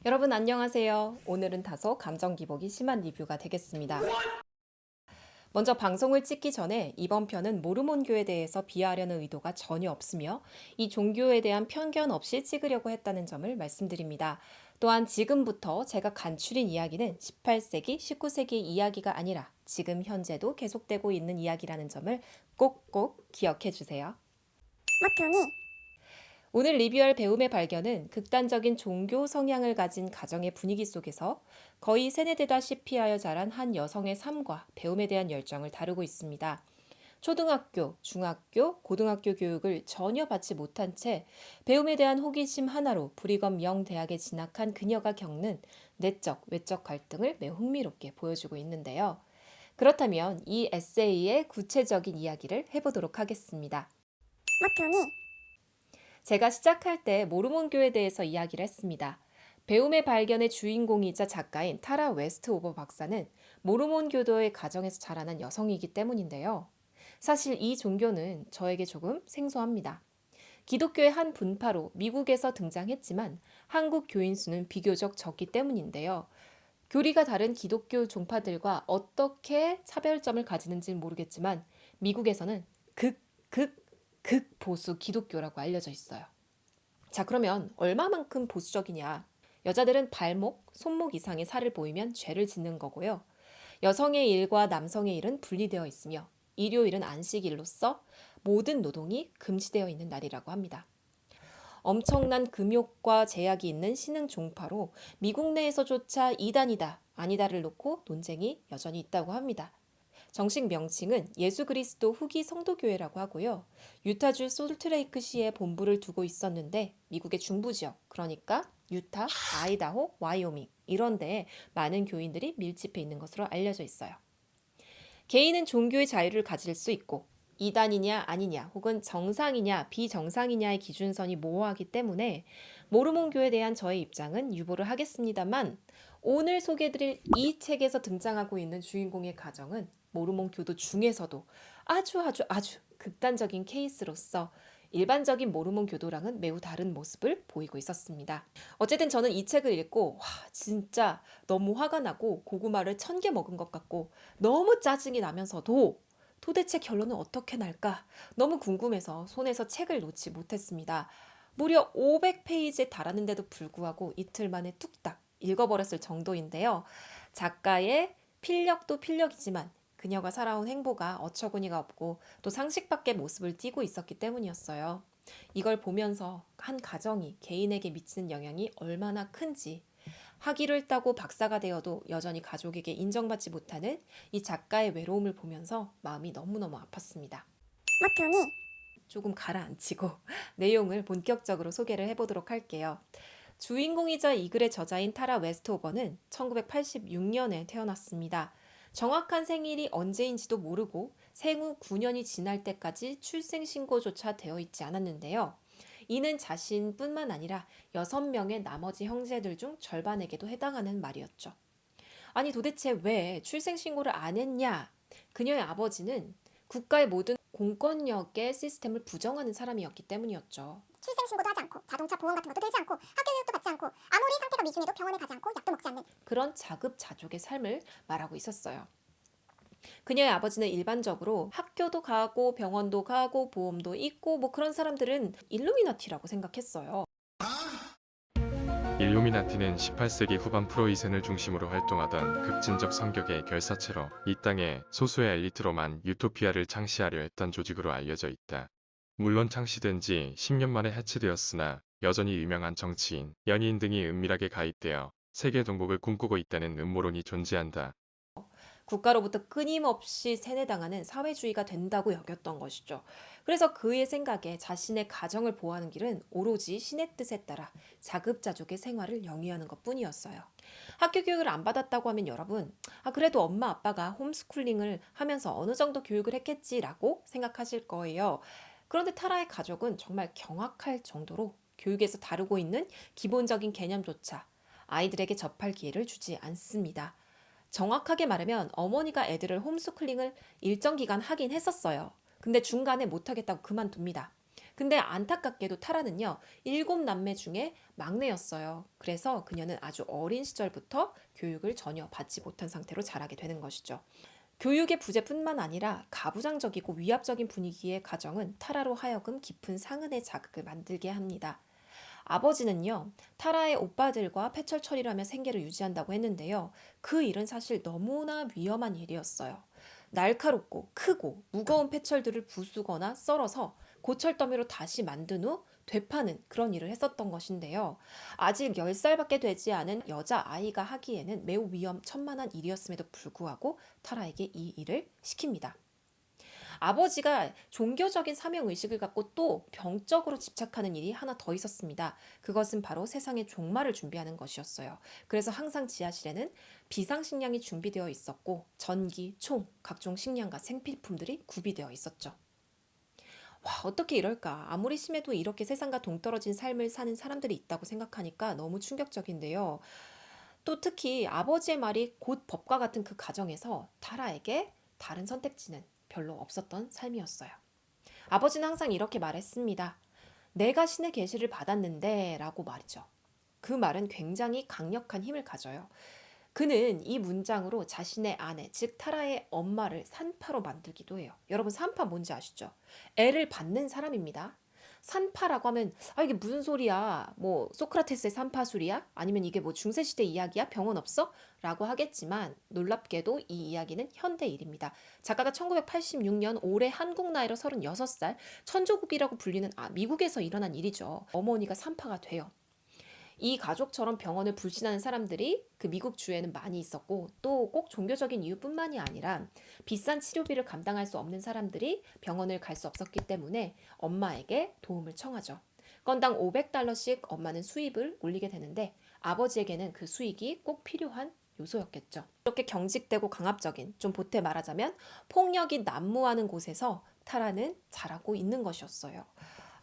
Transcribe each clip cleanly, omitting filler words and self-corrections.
여러분 안녕하세요. 오늘은 다소 감정 기복이 심한 리뷰가 되겠습니다. 먼저 방송을 찍기 전에 이번 편은 모르몬교에 대해서 비하하려는 의도가 전혀 없으며 이 종교에 대한 편견 없이 찍으려고 했다는 점을 말씀드립니다. 또한 지금부터 제가 간추린 이야기는 18세기, 19세기 이야기가 아니라 지금 현재도 계속되고 있는 이야기라는 점을 꼭꼭 기억해 주세요. 마크로니 오늘 리뷰할 배움의 발견은 극단적인 종교 성향을 가진 가정의 분위기 속에서 거의 세뇌되다시피 하여 자란 한 여성의 삶과 배움에 대한 열정을 다루고 있습니다. 초등학교, 중학교, 고등학교 교육을 전혀 받지 못한 채 배움에 대한 호기심 하나로 브리검 명대학에 진학한 그녀가 겪는 내적, 외적 갈등을 매우 흥미롭게 보여주고 있는데요. 그렇다면 이 에세이의 구체적인 이야기를 해보도록 하겠습니다. 마크로니 제가 시작할 때 모르몬교에 대해서 이야기를 했습니다. 배움의 발견의 주인공이자 작가인 타라 웨스트오버 박사는 모르몬 교도의 가정에서 자라난 여성이기 때문인데요. 사실 이 종교는 저에게 조금 생소합니다. 기독교의 한 분파로 미국에서 등장했지만 한국 교인 수는 비교적 적기 때문인데요. 교리가 다른 기독교 종파들과 어떻게 차별점을 가지는지는 모르겠지만 미국에서는 극보수 기독교라고 알려져 있어요. 자, 그러면 얼마만큼 보수적이냐? 여자들은 발목, 손목 이상의 살을 보이면 죄를 짓는 거고요. 여성의 일과 남성의 일은 분리되어 있으며 일요일은 안식일로서 모든 노동이 금지되어 있는 날이라고 합니다. 엄청난 금욕과 제약이 있는 신흥 종파로 미국 내에서조차 이단이다, 아니다를 놓고 논쟁이 여전히 있다고 합니다. 정식 명칭은 예수 그리스도 후기 성도교회라고 하고요. 유타주 솔트레이크시에 본부를 두고 있었는데 미국의 중부 지역, 그러니까 유타, 아이다호, 와이오밍 이런 데에 많은 교인들이 밀집해 있는 것으로 알려져 있어요. 개인은 종교의 자유를 가질 수 있고 이단이냐 아니냐 혹은 정상이냐 비정상이냐의 기준선이 모호하기 때문에 모르몬교에 대한 저의 입장은 유보를 하겠습니다만 오늘 소개해드릴 이 책에서 등장하고 있는 주인공의 가정은 모르몬 교도 중에서도 아주 극단적인 케이스로서 일반적인 모르몬 교도랑은 매우 다른 모습을 보이고 있었습니다. 어쨌든 저는 이 책을 읽고 와 진짜 너무 화가 나고 고구마를 1000개 먹은 것 같고 너무 짜증이 나면서도 도대체 결론은 어떻게 날까 너무 궁금해서 손에서 책을 놓지 못했습니다. 무려 500페이지에 달하는데도 불구하고 이틀 만에 뚝딱 읽어버렸을 정도인데요. 작가의 필력도 필력이지만 그녀가 살아온 행보가 어처구니가 없고 또 상식 밖의 모습을 띠고 있었기 때문이었어요. 이걸 보면서 한 가정이 개인에게 미치는 영향이 얼마나 큰지 학위를 따고 박사가 되어도 여전히 가족에게 인정받지 못하는 이 작가의 외로움을 보면서 마음이 너무너무 아팠습니다. 마크로니 조금 가라앉히고 내용을 본격적으로 소개를 해보도록 할게요. 주인공이자 이 글의 저자인 타라 웨스트오버는 1986년에 태어났습니다. 정확한 생일이 언제인지도 모르고 생후 9년이 지날 때까지 출생신고조차 되어 있지 않았는데요. 이는 자신뿐만 아니라 6명의 나머지 형제들 중 절반에게도 해당하는 말이었죠. 아니 도대체 왜 출생신고를 안 했냐? 그녀의 아버지는 국가의 모든 공권력의 시스템을 부정하는 사람이었기 때문이었죠. 출생신고도 하지 않고 자동차 보험 같은 것도 들지 않고 학교 교육도 받지 않고 아무리 상태가 미중해도 병원에 가지 않고 약도 먹지 않는 그런 자급자족의 삶을 말하고 있었어요. 그녀의 아버지는 일반적으로 학교도 가고 병원도 가고 보험도 있고 뭐 그런 사람들은 일루미나티라고 생각했어요. 일루미나티는 18세기 후반 프로이센을 중심으로 활동하던 급진적 성격의 결사체로 이 땅의 소수의 엘리트로만 유토피아를 창시하려 했던 조직으로 알려져 있다. 물론 창시된 지 10년 만에 해체되었으나 여전히 유명한 정치인, 연예인 등이 은밀하게 가입되어 세계 동복을 꿈꾸고 있다는 음모론이 존재한다. 국가로부터 끊임없이 세뇌당하는 사회주의가 된다고 여겼던 것이죠. 그래서 그의 생각에 자신의 가정을 보호하는 길은 오로지 신의 뜻에 따라 자급자족의 생활을 영위하는 것뿐이었어요. 학교 교육을 안 받았다고 하면 여러분, 그래도 엄마 아빠가 홈스쿨링을 하면서 어느 정도 교육을 했겠지라고 생각하실 거예요. 그런데 타라의 가족은 정말 경악할 정도로 교육에서 다루고 있는 기본적인 개념조차 아이들에게 접할 기회를 주지 않습니다. 정확하게 말하면 어머니가 애들을 홈스쿨링을 일정 기간 하긴 했었어요. 근데 중간에 못하겠다고 그만둡니다. 근데 안타깝게도 타라는요, 7남매 중에 막내였어요. 그래서 그녀는 아주 어린 시절부터 교육을 전혀 받지 못한 상태로 자라게 되는 것이죠. 교육의 부재뿐만 아니라 가부장적이고 위압적인 분위기의 가정은 타라로 하여금 깊은 상흔의 자극을 만들게 합니다. 아버지는요, 타라의 오빠들과 패철처리라며 생계를 유지한다고 했는데요. 그 일은 사실 너무나 위험한 일이었어요. 날카롭고 크고 무거운 패철들을 부수거나 썰어서 고철더미로 다시 만든 후 되파는 그런 일을 했었던 것인데요. 아직 10살밖에 되지 않은 여자아이가 하기에는 매우 위험천만한 일이었음에도 불구하고 타라에게 이 일을 시킵니다. 아버지가 종교적인 사명의식을 갖고 또 병적으로 집착하는 일이 하나 더 있었습니다. 그것은 바로 세상의 종말을 준비하는 것이었어요. 그래서 항상 지하실에는 비상식량이 준비되어 있었고 전기, 총, 각종 식량과 생필품들이 구비되어 있었죠. 와, 어떻게 이럴까? 아무리 심해도 이렇게 세상과 동떨어진 삶을 사는 사람들이 있다고 생각하니까 너무 충격적인데요. 또 특히 아버지의 말이 곧 법과 같은 그 가정에서 타라에게 다른 선택지는 별로 없었던 삶이었어요. 아버지는 항상 이렇게 말했습니다. 내가 신의 계시를 받았는데 라고 말이죠. 그 말은 굉장히 강력한 힘을 가져요. 그는 이 문장으로 자신의 아내, 즉 타라의 엄마를 산파로 만들기도 해요. 여러분, 산파 뭔지 아시죠? 애를 받는 사람입니다. 산파라고 하면 이게 무슨 소리야? 뭐 소크라테스의 산파술이야? 아니면 이게 뭐 중세시대 이야기야? 병원 없어? 라고 하겠지만 놀랍게도 이 이야기는 현대 일입니다. 작가가 1986년 올해 한국 나이로 36살, 천조국이라고 불리는 미국에서 일어난 일이죠. 어머니가 산파가 돼요. 이 가족처럼 병원을 불신하는 사람들이 그 미국 주에는 많이 있었고, 또 꼭 종교적인 이유뿐만이 아니라 비싼 치료비를 감당할 수 없는 사람들이 병원을 갈 수 없었기 때문에 엄마에게 도움을 청하죠. 건당 $500씩 엄마는 수입을 올리게 되는데 아버지에게는 그 수익이 꼭 필요한 요소였겠죠. 이렇게 경직되고 강압적인, 좀 보태 말하자면 폭력이 난무하는 곳에서 타라는 자라고 있는 것이었어요.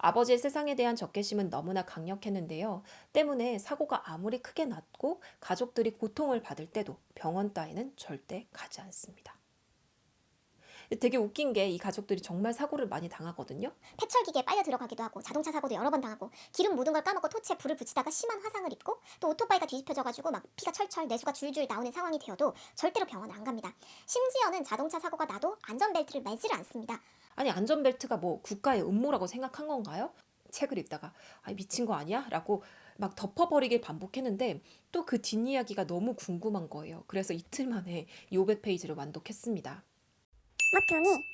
아버지의 세상에 대한 적개심은 너무나 강력했는데요. 때문에 사고가 아무리 크게 났고 가족들이 고통을 받을 때도 병원 따위는 절대 가지 않습니다. 되게 웃긴 게 이 가족들이 정말 사고를 많이 당하거든요. 폐철기계에 빨려 들어가기도 하고 자동차 사고도 여러 번 당하고 기름 묻은 걸 까먹고 토치에 불을 붙이다가 심한 화상을 입고 또 오토바이가 뒤집혀져가지고 막 피가 철철 내수가 줄줄 나오는 상황이 되어도 절대로 병원을 안 갑니다. 심지어는 자동차 사고가 나도 안전벨트를 매지를 않습니다. 아니, 안전벨트가 뭐 국가의 음모라고 생각한 건가요? 책을 읽다가 미친 거 아니야? 라고 막 덮어버리길 반복했는데 또 그 뒷이야기가 너무 궁금한 거예요. 그래서 이틀 만에 이 500페이지를 완독했습니다. 마트니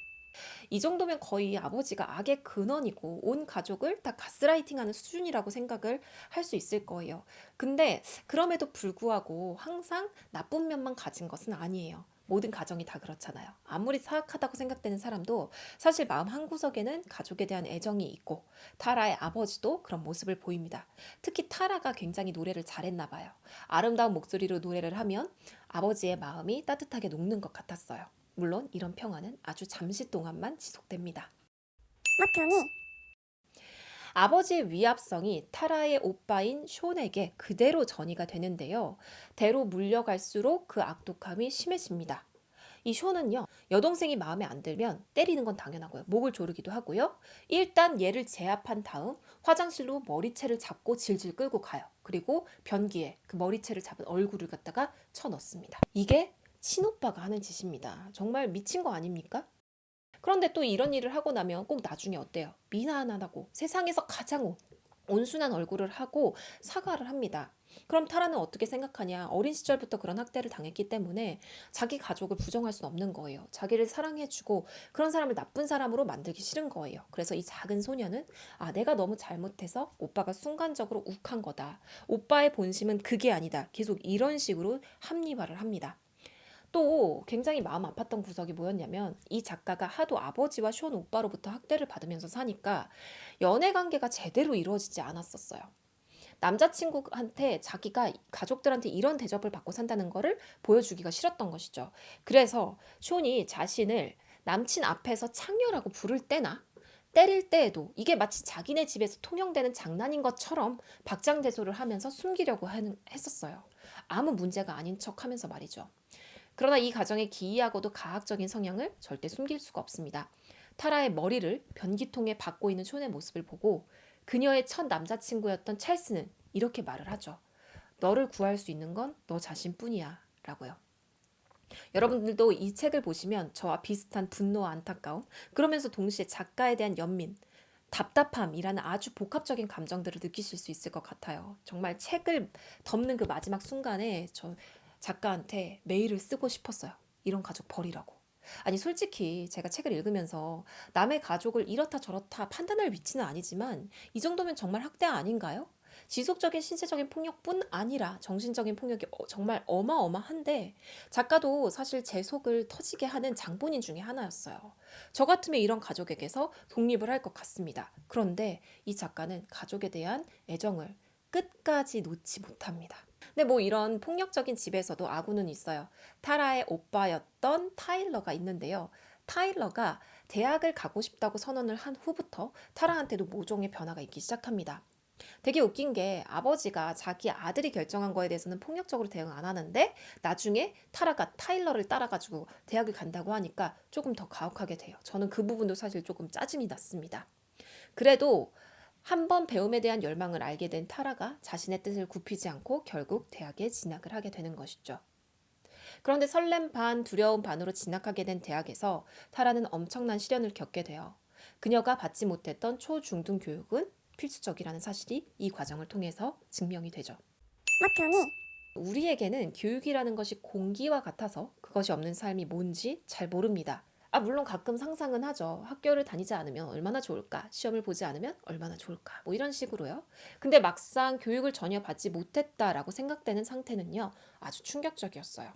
이 정도면 거의 아버지가 악의 근원이고 온 가족을 다 가스라이팅하는 수준이라고 생각을 할 수 있을 거예요. 근데 그럼에도 불구하고 항상 나쁜 면만 가진 것은 아니에요. 모든 가정이 다 그렇잖아요. 아무리 사악하다고 생각되는 사람도 사실 마음 한구석에는 가족에 대한 애정이 있고, 타라의 아버지도 그런 모습을 보입니다. 특히 타라가 굉장히 노래를 잘했나 봐요. 아름다운 목소리로 노래를 하면 아버지의 마음이 따뜻하게 녹는 것 같았어요. 물론 이런 평화는 아주 잠시 동안만 지속됩니다. 마트니 아버지의 위압성이 타라의 오빠인 숀에게 그대로 전이가 되는데요. 대로 물려갈수록 그 악독함이 심해집니다. 이 숀은요, 여동생이 마음에 안 들면 때리는 건 당연하고요. 목을 조르기도 하고요. 일단 얘를 제압한 다음 화장실로 머리채를 잡고 질질 끌고 가요. 그리고 변기에 그 머리채를 잡은 얼굴을 갖다가 쳐넣습니다. 이게 친오빠가 하는 짓입니다. 정말 미친 거 아닙니까? 그런데 또 이런 일을 하고 나면 꼭 나중에 어때요? 미안하다고 세상에서 가장 온순한 얼굴을 하고 사과를 합니다. 그럼 타라는 어떻게 생각하냐? 어린 시절부터 그런 학대를 당했기 때문에 자기 가족을 부정할 수는 없는 거예요. 자기를 사랑해주고 그런 사람을 나쁜 사람으로 만들기 싫은 거예요. 그래서 이 작은 소녀는 내가 너무 잘못해서 오빠가 순간적으로 욱한 거다. 오빠의 본심은 그게 아니다. 계속 이런 식으로 합리화를 합니다. 또 굉장히 마음 아팠던 구석이 뭐였냐면, 이 작가가 하도 아버지와 숀 오빠로부터 학대를 받으면서 사니까 연애 관계가 제대로 이루어지지 않았었어요. 남자친구한테 자기가 가족들한테 이런 대접을 받고 산다는 거를 보여주기가 싫었던 것이죠. 그래서 숀이 자신을 남친 앞에서 창녀라고 부를 때나 때릴 때에도 이게 마치 자기네 집에서 통용되는 장난인 것처럼 박장대소를 하면서 숨기려고 했었어요. 아무 문제가 아닌 척 하면서 말이죠. 그러나 이 가정의 기이하고도 가학적인 성향을 절대 숨길 수가 없습니다. 타라의 머리를 변기통에 박고 있는 촌의 모습을 보고 그녀의 첫 남자친구였던 찰스는 이렇게 말을 하죠. 너를 구할 수 있는 건 너 자신뿐이야 라고요. 여러분들도 이 책을 보시면 저와 비슷한 분노와 안타까움, 그러면서 동시에 작가에 대한 연민, 답답함이라는 아주 복합적인 감정들을 느끼실 수 있을 것 같아요. 정말 책을 덮는 그 마지막 순간에 저 작가한테 메일을 쓰고 싶었어요. 이런 가족 버리라고. 아니 솔직히 제가 책을 읽으면서 남의 가족을 이렇다 저렇다 판단할 위치는 아니지만 이 정도면 정말 학대 아닌가요? 지속적인 신체적인 폭력뿐 아니라 정신적인 폭력이 정말 어마어마한데 작가도 사실 제 속을 터지게 하는 장본인 중에 하나였어요. 저 같으면 이런 가족에게서 독립을 할 것 같습니다. 그런데 이 작가는 가족에 대한 애정을 끝까지 놓지 못합니다. 근데 뭐 이런 폭력적인 집에서도 아군은 있어요. 타라의 오빠였던 타일러가 있는데요. 타일러가 대학을 가고 싶다고 선언을 한 후부터 타라한테도 모종의 변화가 있기 시작합니다. 되게 웃긴 게 아버지가 자기 아들이 결정한 거에 대해서는 폭력적으로 대응 안 하는데 나중에 타라가 타일러를 따라가지고 대학을 간다고 하니까 조금 더 가혹하게 돼요. 저는 그 부분도 사실 조금 짜증이 났습니다. 그래도 한 번 배움에 대한 열망을 알게 된 타라가 자신의 뜻을 굽히지 않고 결국 대학에 진학을 하게 되는 것이죠. 그런데 설렘 반 두려움 반으로 진학하게 된 대학에서 타라는 엄청난 시련을 겪게 돼요. 그녀가 받지 못했던 초중등 교육은 필수적이라는 사실이 이 과정을 통해서 증명이 되죠. 마트니 우리에게는 교육이라는 것이 공기와 같아서 그것이 없는 삶이 뭔지 잘 모릅니다. 물론 가끔 상상은 하죠. 학교를 다니지 않으면 얼마나 좋을까? 시험을 보지 않으면 얼마나 좋을까? 뭐 이런 식으로요. 근데 막상 교육을 전혀 받지 못했다라고 생각되는 상태는요. 아주 충격적이었어요.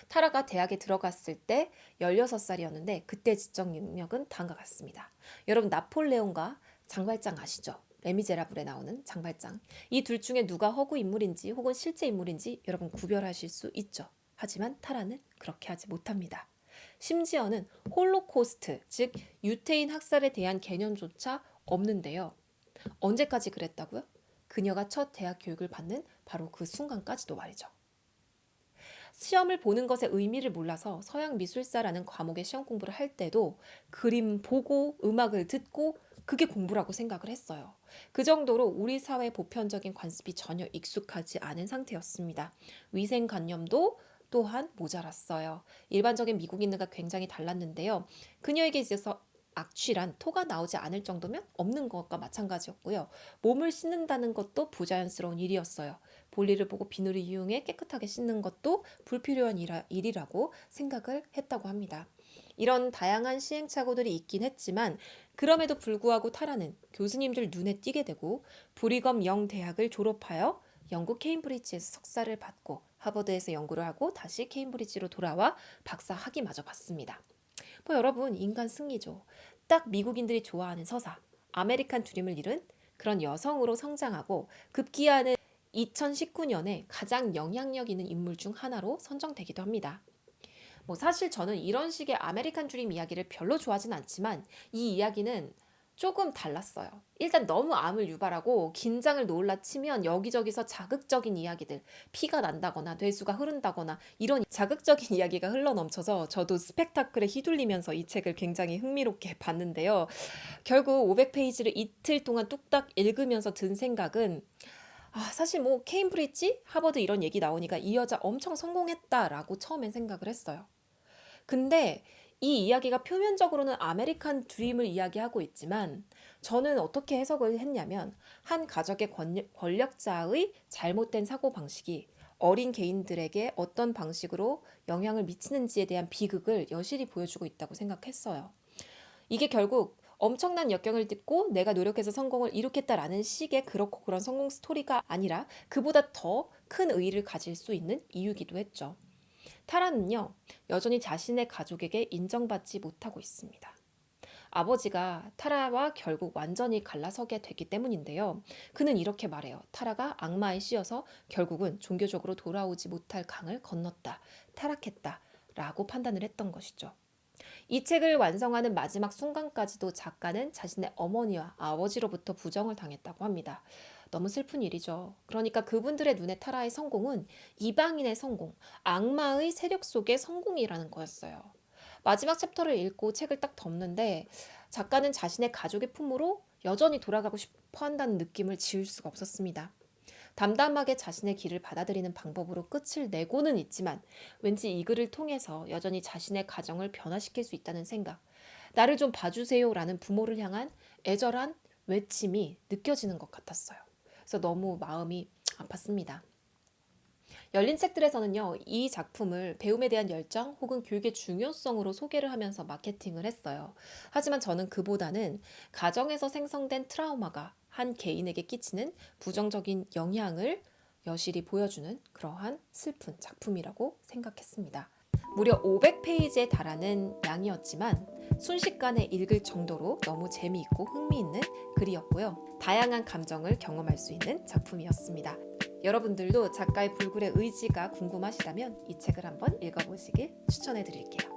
타라가 대학에 들어갔을 때 16살이었는데 그때 지적 능력은 다음과 같습니다. 여러분 나폴레옹과 장발장 아시죠? 레미제라블에 나오는 장발장. 이 둘 중에 누가 허구 인물인지 혹은 실제 인물인지 여러분 구별하실 수 있죠. 하지만 타라는 그렇게 하지 못합니다. 심지어는 홀로코스트, 즉 유태인 학살에 대한 개념조차 없는데요. 언제까지 그랬다고요? 그녀가 첫 대학 교육을 받는 바로 그 순간까지도 말이죠. 시험을 보는 것의 의미를 몰라서 서양 미술사라는 과목의 시험 공부를 할 때도 그림 보고 음악을 듣고 그게 공부라고 생각을 했어요. 그 정도로 우리 사회 보편적인 관습이 전혀 익숙하지 않은 상태였습니다. 위생관념도 또한 모자랐어요. 일반적인 미국인들과 굉장히 달랐는데요. 그녀에게 있어서 악취란 토가 나오지 않을 정도면 없는 것과 마찬가지였고요. 몸을 씻는다는 것도 부자연스러운 일이었어요. 볼일을 보고 비누를 이용해 깨끗하게 씻는 것도 불필요한 일이라고 생각을 했다고 합니다. 이런 다양한 시행착오들이 있긴 했지만 그럼에도 불구하고 타라는 교수님들 눈에 띄게 되고 브리검 영 대학을 졸업하여 영국 케임브리지에서 석사를 받고 하버드에서 연구를 하고 다시 케임브리지로 돌아와 박사 학위마저 받습니다. 뭐 여러분 인간 승리죠. 딱 미국인들이 좋아하는 서사 아메리칸 드림을 이룬 그런 여성으로 성장하고 급기야는 2019년에 가장 영향력 있는 인물 중 하나로 선정되기도 합니다. 뭐 사실 저는 이런 식의 아메리칸 드림 이야기를 별로 좋아하진 않지만 이 이야기는 조금 달랐어요. 일단 너무 암을 유발하고 긴장을 놀라치면 여기저기서 자극적인 이야기들, 피가 난다거나 뇌수가 흐른다거나 이런 자극적인 이야기가 흘러넘쳐서 저도 스펙타클에 휘둘리면서 이 책을 굉장히 흥미롭게 봤는데요. 결국 500페이지를 이틀 동안 뚝딱 읽으면서 든 생각은 사실 뭐 케임브리지, 하버드 이런 얘기 나오니까 이 여자 엄청 성공했다라고 처음엔 생각을 했어요. 근데 이 이야기가 표면적으로는 아메리칸 드림을 이야기하고 있지만 저는 어떻게 해석을 했냐면 한 가족의 권력자의 잘못된 사고방식이 어린 개인들에게 어떤 방식으로 영향을 미치는지에 대한 비극을 여실히 보여주고 있다고 생각했어요. 이게 결국 엄청난 역경을 딛고 내가 노력해서 성공을 이룩했다라는 식의 그렇고 그런 성공 스토리가 아니라 그보다 더 큰 의의를 가질 수 있는 이유기도 했죠. 타라는요, 여전히 자신의 가족에게 인정받지 못하고 있습니다. 아버지가 타라와 결국 완전히 갈라서게 됐기 때문인데요. 그는 이렇게 말해요. 타라가 악마에 씌여서 결국은 종교적으로 돌아오지 못할 강을 건넜다, 타락했다 라고 판단을 했던 것이죠. 이 책을 완성하는 마지막 순간까지도 작가는 자신의 어머니와 아버지로부터 부정을 당했다고 합니다. 너무 슬픈 일이죠. 그러니까 그분들의 눈에 타라의 성공은 이방인의 성공, 악마의 세력 속의 성공이라는 거였어요. 마지막 챕터를 읽고 책을 딱 덮는데 작가는 자신의 가족의 품으로 여전히 돌아가고 싶어 한다는 느낌을 지울 수가 없었습니다. 담담하게 자신의 길을 받아들이는 방법으로 끝을 내고는 있지만 왠지 이 글을 통해서 여전히 자신의 가정을 변화시킬 수 있다는 생각, 나를 좀 봐주세요라는 부모를 향한 애절한 외침이 느껴지는 것 같았어요. 그래서 너무 마음이 아팠습니다. 열린 책들에서는요, 이 작품을 배움에 대한 열정 혹은 교육의 중요성으로 소개를 하면서 마케팅을 했어요. 하지만 저는 그보다는 가정에서 생성된 트라우마가 한 개인에게 끼치는 부정적인 영향을 여실히 보여주는 그러한 슬픈 작품이라고 생각했습니다. 무려 500페이지에 달하는 양이었지만 순식간에 읽을 정도로 너무 재미있고 흥미있는 글이었고요. 다양한 감정을 경험할 수 있는 작품이었습니다. 여러분들도 작가의 불굴의 의지가 궁금하시다면 이 책을 한번 읽어보시길 추천해 드릴게요.